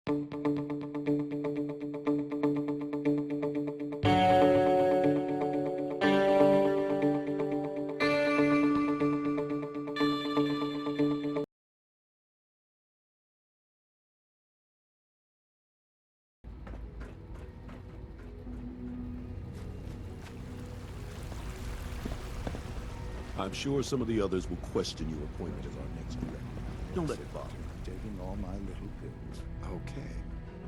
I'm sure some of the others will question your appointment as our next director. Don't let it bother you. Taking all my little pills. Okay.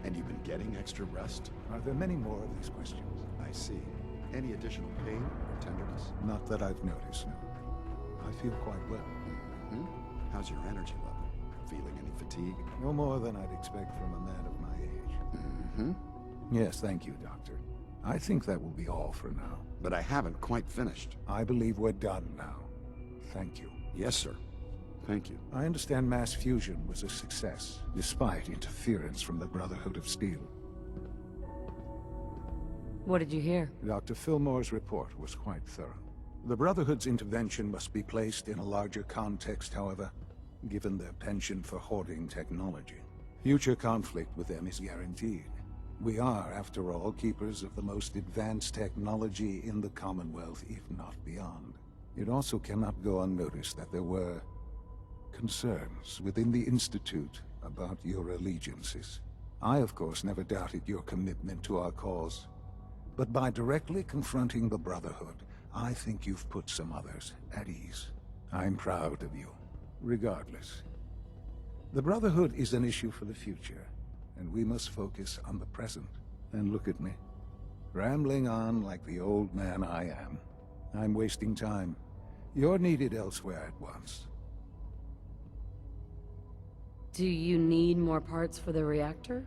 And you've been getting extra rest? Are there many more of these questions? I see. Any additional pain or tenderness? Not that I've noticed, no. I feel quite well. Mm-hmm. How's your energy level? Feeling any fatigue? No more than I'd expect from a man of my age. Mm-hmm. Yes, thank you, Doctor. I think that will be all for now. But I haven't quite finished. I believe we're done now. Thank you. Yes, sir. Thank you. I understand mass fusion was a success, despite interference from the Brotherhood of Steel. What did you hear? Dr. Fillmore's report was quite thorough. The Brotherhood's intervention must be placed in a larger context, however, given their penchant for hoarding technology. Future conflict with them is guaranteed. We are, after all, keepers of the most advanced technology in the Commonwealth, if not beyond. It also cannot go unnoticed that there were concerns within the Institute about your allegiances. I, of course, never doubted your commitment to our cause. But by directly confronting the Brotherhood, I think you've put some others at ease. I'm proud of you, regardless. The Brotherhood is an issue for the future, and we must focus on the present. And look at me, rambling on like the old man I am. I'm wasting time. You're needed elsewhere at once. Do you need more parts for the reactor?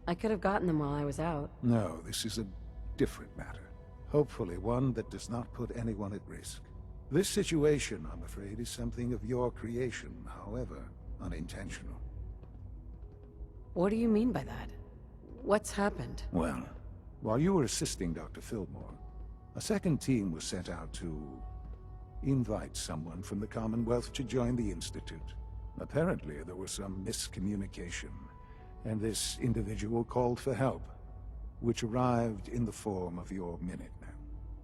I could have gotten them while I was out. No, this is a different matter. Hopefully one that does not put anyone at risk. This situation, I'm afraid, is something of your creation, however unintentional. What do you mean by that? What's happened? Well, while you were assisting Dr. Fillmore, a second team was sent out to invite someone from the Commonwealth to join the Institute. Apparently, there was some miscommunication, and this individual called for help, which arrived in the form of your Minutemen.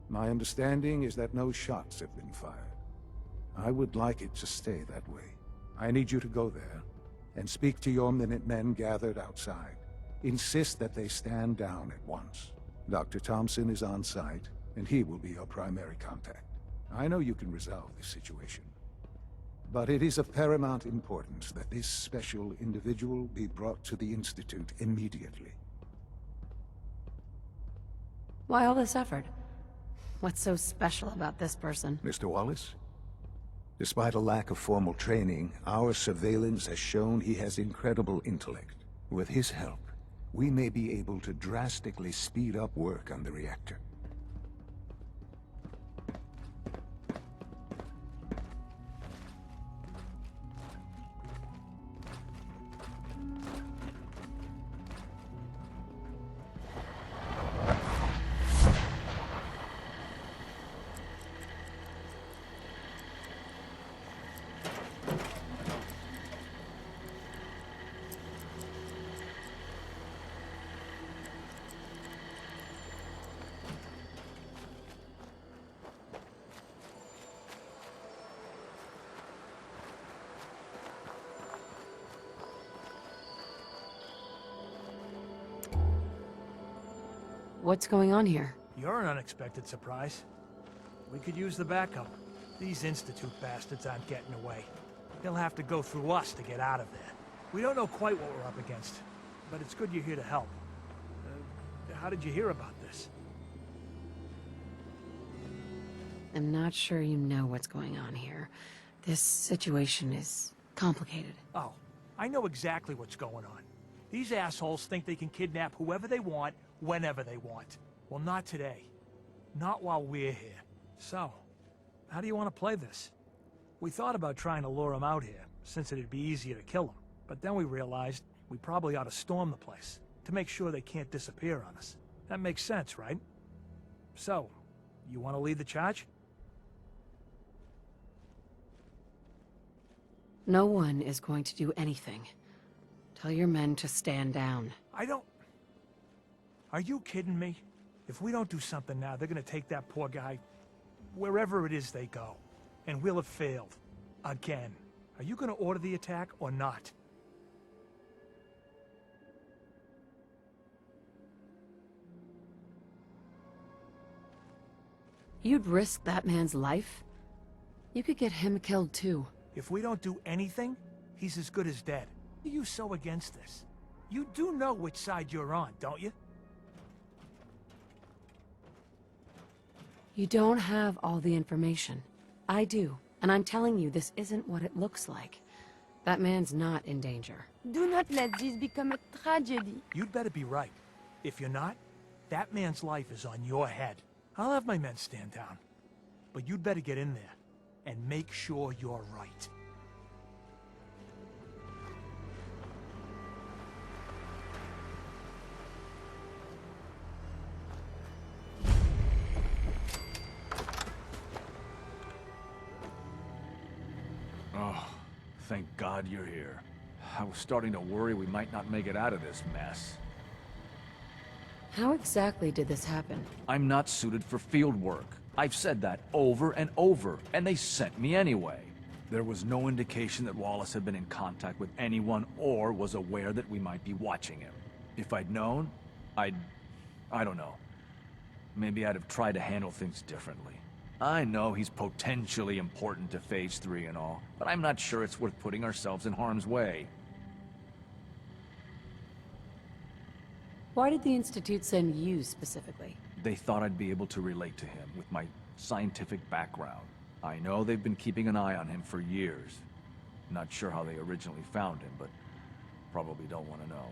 My understanding is that no shots have been fired. I would like it to stay that way. I need you to go there and speak to your Minutemen gathered outside. Insist that they stand down at once. Dr. Thompson is on site, and he will be your primary contact. I know you can resolve this situation, but it is of paramount importance that this special individual be brought to the Institute immediately. Why all this effort? What's so special about this person? Mr. Wallace? Despite a lack of formal training, our surveillance has shown he has incredible intellect. With his help, we may be able to drastically speed up work on the reactor. What's going on here? You're an unexpected surprise. We could use the backup. These Institute bastards aren't getting away. They'll have to go through us to get out of there. We don't know quite what we're up against, but it's good you're here to help. How did you hear about this? I'm not sure you know what's going on here. This situation is complicated. Oh, I know exactly what's going on. These assholes think they can kidnap whoever they want, whenever they want. Well, not today. Not while we're here. So, how do you want to play this? We thought about trying to lure them out here, since it'd be easier to kill them. But then we realized we probably ought to storm the place, to make sure they can't disappear on us. That makes sense, right? So, you want to lead the charge? No one is going to do anything Tell your men to stand down. I don't... Are you kidding me? If we don't do something now, they're gonna take that poor guy wherever it is they go. And we'll have failed. Again. Are you gonna order the attack or not? You'd risk that man's life? You could get him killed too. If we don't do anything, he's as good as dead. Why are you so against this? You do know which side you're on, don't you? You don't have all the information. I do. And I'm telling you, this isn't what it looks like. That man's not in danger. Do not let this become a tragedy. You'd better be right. If you're not, that man's life is on your head. I'll have my men stand down. But you'd better get in there and make sure you're right. Oh, thank God you're here. I was starting to worry we might not make it out of this mess. How exactly did this happen? I'm not suited for field work. I've said that over and over, and they sent me anyway. There was no indication that Wallace had been in contact with anyone or was aware that we might be watching him. If I'd known, I don't know. Maybe I'd have tried to handle things differently. I know he's potentially important to Phase 3 and all, but I'm not sure it's worth putting ourselves in harm's way. Why did the Institute send you specifically? They thought I'd be able to relate to him with my scientific background. I know they've been keeping an eye on him for years. Not sure how they originally found him, but probably don't want to know.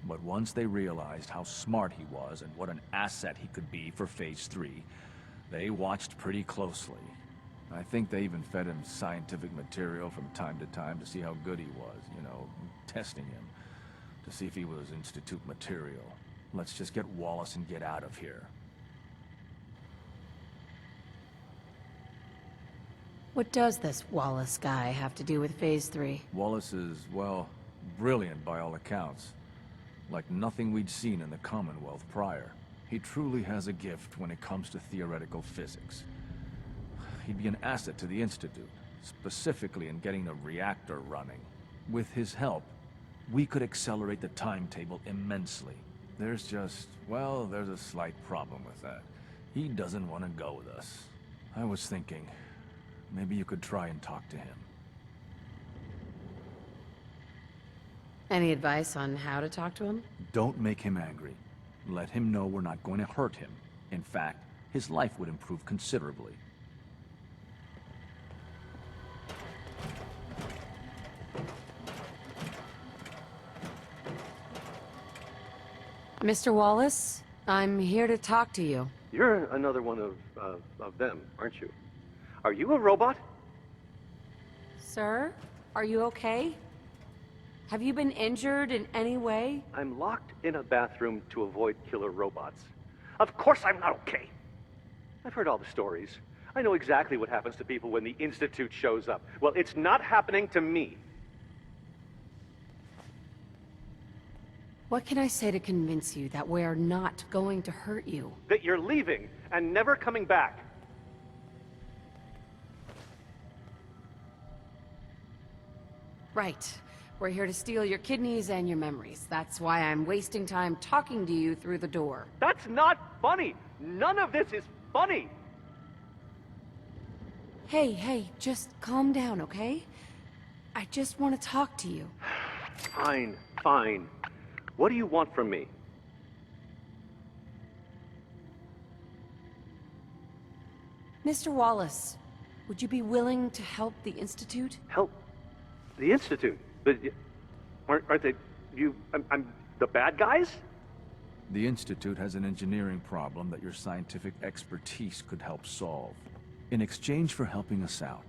But once they realized how smart he was and what an asset he could be for Phase 3, they watched pretty closely. I think they even fed him scientific material from time to time to see how good he was, you know, testing him, to see if he was Institute material. Let's just get Wallace and get out of here. What does this Wallace guy have to do with Phase 3? Wallace is, well, brilliant by all accounts. Like nothing we'd seen in the Commonwealth prior. He truly has a gift when it comes to theoretical physics. He'd be an asset to the Institute, specifically in getting the reactor running. With his help, we could accelerate the timetable immensely. There's just, well, there's a slight problem with that. He doesn't want to go with us. I was thinking, maybe you could try and talk to him. Any advice on how to talk to him? Don't make him angry. Let him know we're not going to hurt him. In fact, his life would improve considerably. Mr. Wallace, I'm here to talk to you. You're another one of them, aren't you? Are you a robot? Sir, are you okay? Have you been injured in any way? I'm locked in a bathroom to avoid killer robots. Of course I'm not okay. I've heard all the stories. I know exactly what happens to people when the Institute shows up. Well, it's not happening to me. What can I say to convince you that we're not going to hurt you? That you're leaving and never coming back. Right. We're here to steal your kidneys and your memories. That's why I'm wasting time talking to you through the door. That's not funny. None of this is funny. Hey, just calm down, okay? I just want to talk to you. Fine, fine. What do you want from me? Mr. Wallace, would you be willing to help the Institute? Help the Institute? But aren't they... I'm the bad guys? The Institute has an engineering problem that your scientific expertise could help solve. In exchange for helping us out,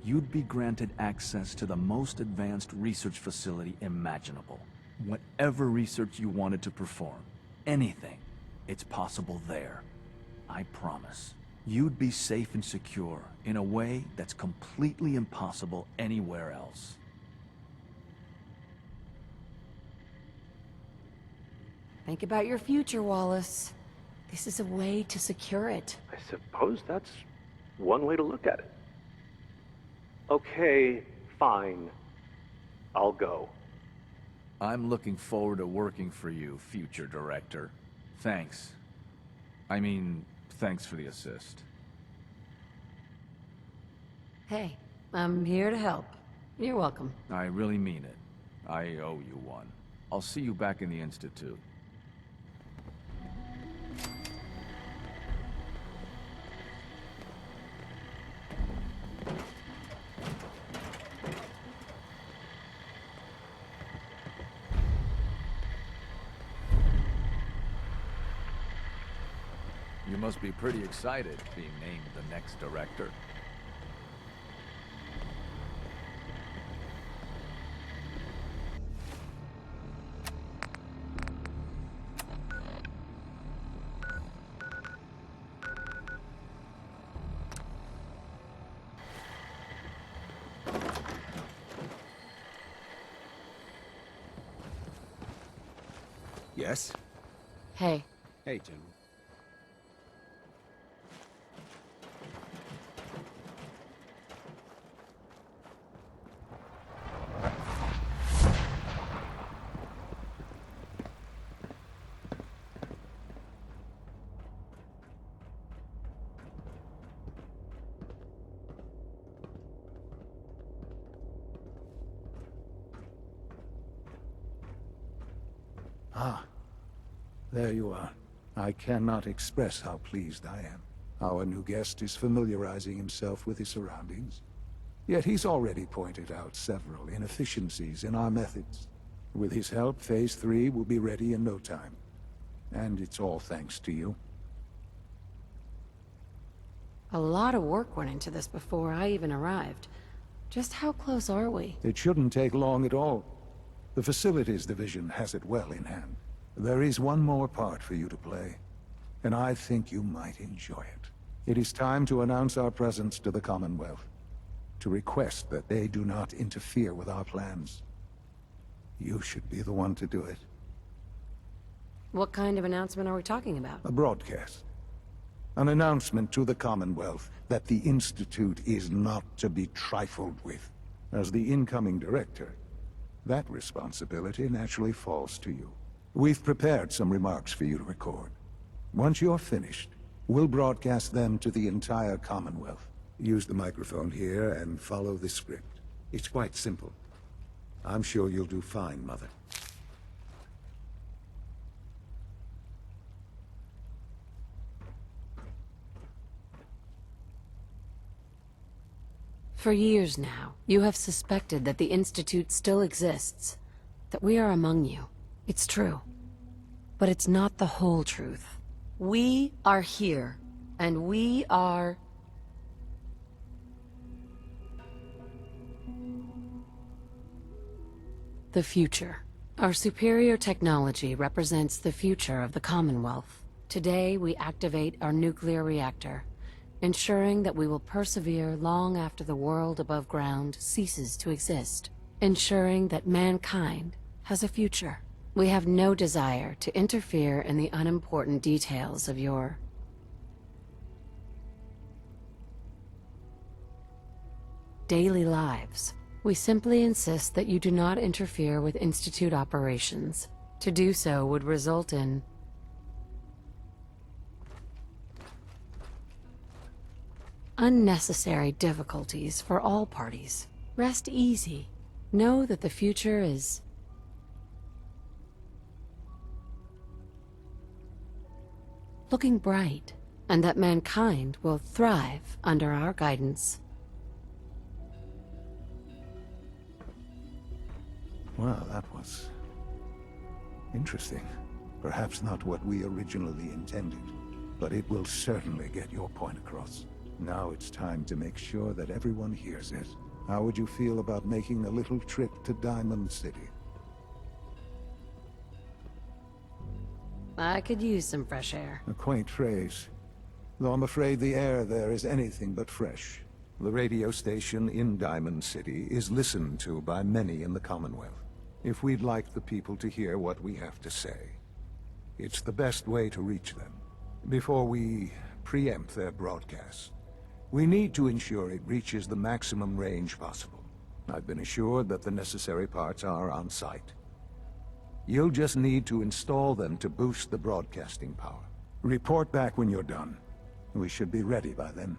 you'd be granted access to the most advanced research facility imaginable. Whatever research you wanted to perform, anything, it's possible there. I promise. You'd be safe and secure in a way that's completely impossible anywhere else. Think about your future, Wallace. This is a way to secure it. I suppose that's one way to look at it. Okay, fine. I'll go. I'm looking forward to working for you, future director. Thanks. I mean, thanks for the assist. Hey, I'm here to help. You're welcome. I really mean it. I owe you one. I'll see you back in the Institute. You must be pretty excited being named the next director. Yes? Hey, Hey, General. Ah, there you are. I cannot express how pleased I am. Our new guest is familiarizing himself with his surroundings. Yet he's already pointed out several inefficiencies in our methods. With his help, Phase 3 will be ready in no time. And it's all thanks to you. a lot of work went into this before I even arrived. Just how close are we? It shouldn't take long at all. The Facilities Division has it well in hand. There is one more part for you to play, and I think you might enjoy it. It is time to announce our presence to the Commonwealth, to request that they do not interfere with our plans. You should be the one to do it. What kind of announcement are we talking about? A broadcast. An announcement to the Commonwealth that the Institute is not to be trifled with. As the incoming director, that responsibility naturally falls to you. We've prepared some remarks for you to record. Once you're finished, we'll broadcast them to the entire Commonwealth. Use the microphone here and follow the script. It's quite simple. I'm sure you'll do fine, Mother. For years now, you have suspected that the Institute still exists, that we are among you. It's true. But it's not the whole truth. We are here, and we are... the future. Our superior technology represents the future of the Commonwealth. Today, we activate our nuclear reactor, ensuring that we will persevere long after the world above ground ceases to exist, ensuring that mankind has a future. We have no desire to interfere in the unimportant details of your daily lives. We simply insist that you do not interfere with Institute operations. To do so would result in unnecessary difficulties for all parties. Rest easy. Know that the future is looking bright, and that mankind will thrive under our guidance. Well, that was interesting. Perhaps not what we originally intended, but it will certainly get your point across. Now it's time to make sure that everyone hears it. How would you feel about making a little trip to Diamond City? I could use some fresh air. A quaint phrase, though I'm afraid the air there is anything but fresh. The radio station in Diamond City is listened to by many in the Commonwealth. If we'd like the people to hear what we have to say, It's the best way to reach them. Before we preempt their broadcast, we need to ensure it reaches the maximum range possible. I've been assured that the necessary parts are on site. You'll just need to install them to boost the broadcasting power. Report back when you're done. We should be ready by then.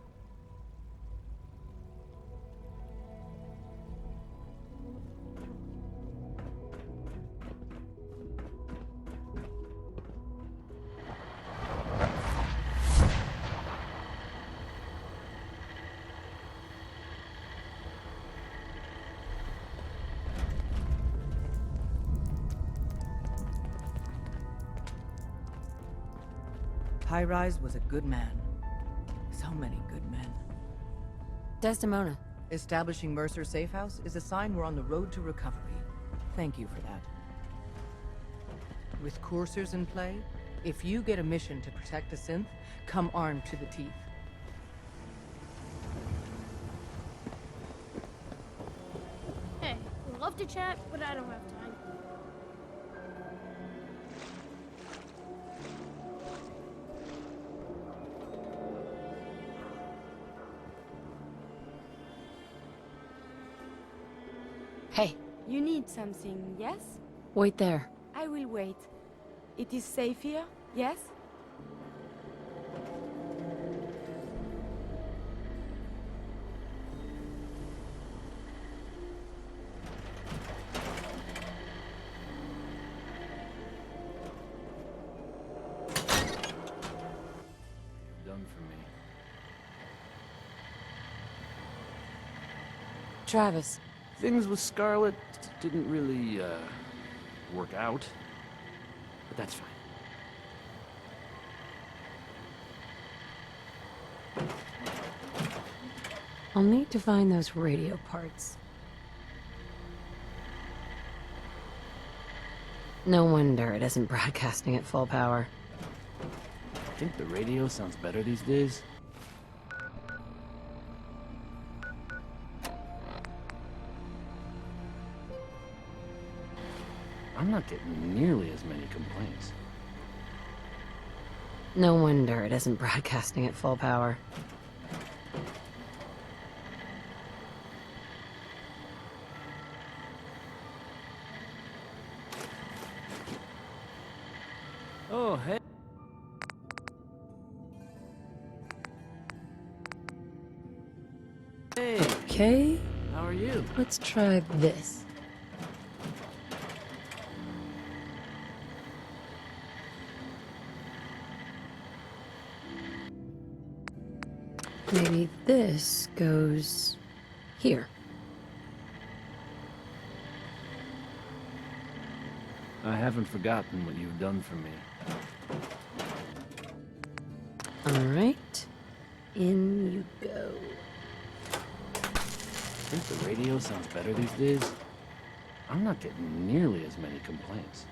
High-Rise was a good man. So many good men. Desdemona. Establishing Mercer's safe house is a sign we're on the road to recovery. Thank you for that. With coursers in play, if you get a mission to protect a synth, come armed to the teeth. Hey, we'd love to chat, but I don't have time. Hey, You need something, yes? wait there. I will wait. It is safe here, yes? Done for me. Travis. Things with Scarlet didn't really, work out. But that's fine. I'll need to find those radio parts. No wonder it isn't broadcasting at full power. I think the radio sounds better these days. I'm not getting nearly as many complaints. No wonder it isn't broadcasting at full power. Oh, hey. Hey, Okay, how are you? let's try this. Maybe this goes here. I haven't forgotten what you've done for me. All right, in you go. I think the radio sounds better these days. I'm not getting nearly as many complaints.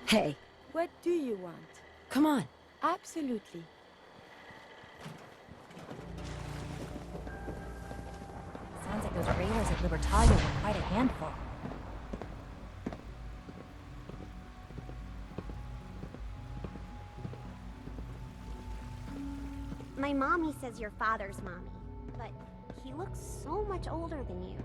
Hey, What do you want? come on. Absolutely. Sounds like those raiders at Libertalia were quite a handful. My mommy says your father's mommy, but he looks so much older than you.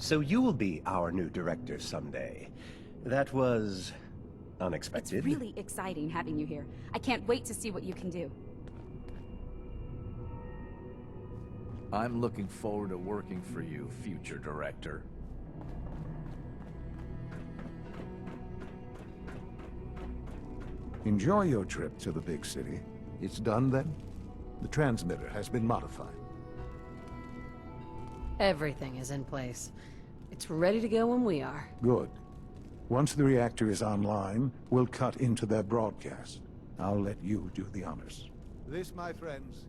So you will be our new director someday. That was unexpected. It's really exciting having you here. I can't wait to see what you can do. I'm looking forward to working for you, future director. Enjoy your trip to the big city. It's done then? The transmitter has been modified. Everything is in place. It's ready to go when we are. Good. Once the reactor is online, we'll cut into their broadcast. I'll let you do the honors. This, my friends,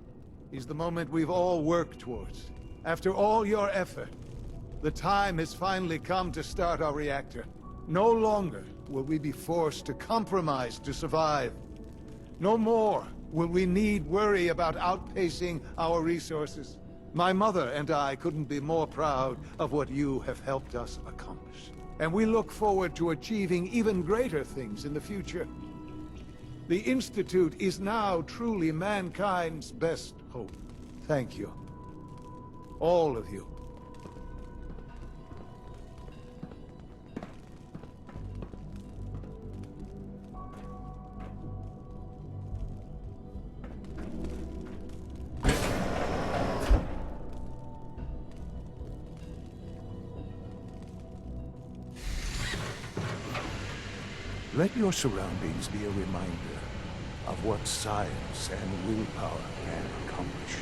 is the moment we've all worked towards. After all your effort, the time has finally come to start our reactor. No longer will we be forced to compromise to survive. No more will we need worry about outpacing our resources. My mother and I couldn't be more proud of what you have helped us accomplish. And we look forward to achieving even greater things in the future. The Institute is now truly mankind's best hope. Thank you. All of you. Let your surroundings be a reminder of what science and willpower can accomplish.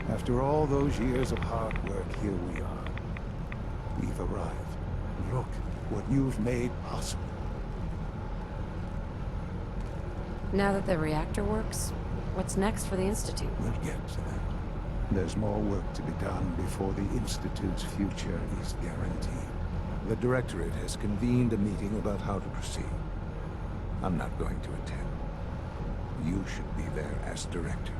After all those years of hard work, here we are. We've arrived. Look what you've made possible. Now that the reactor works, what's next for the Institute? We'll get to that. There's more work to be done before the Institute's future is guaranteed. The Directorate has convened a meeting about how to proceed. I'm not going to attend. You should be there as Director.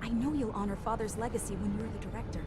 I know you'll honor Father's legacy when you're the director.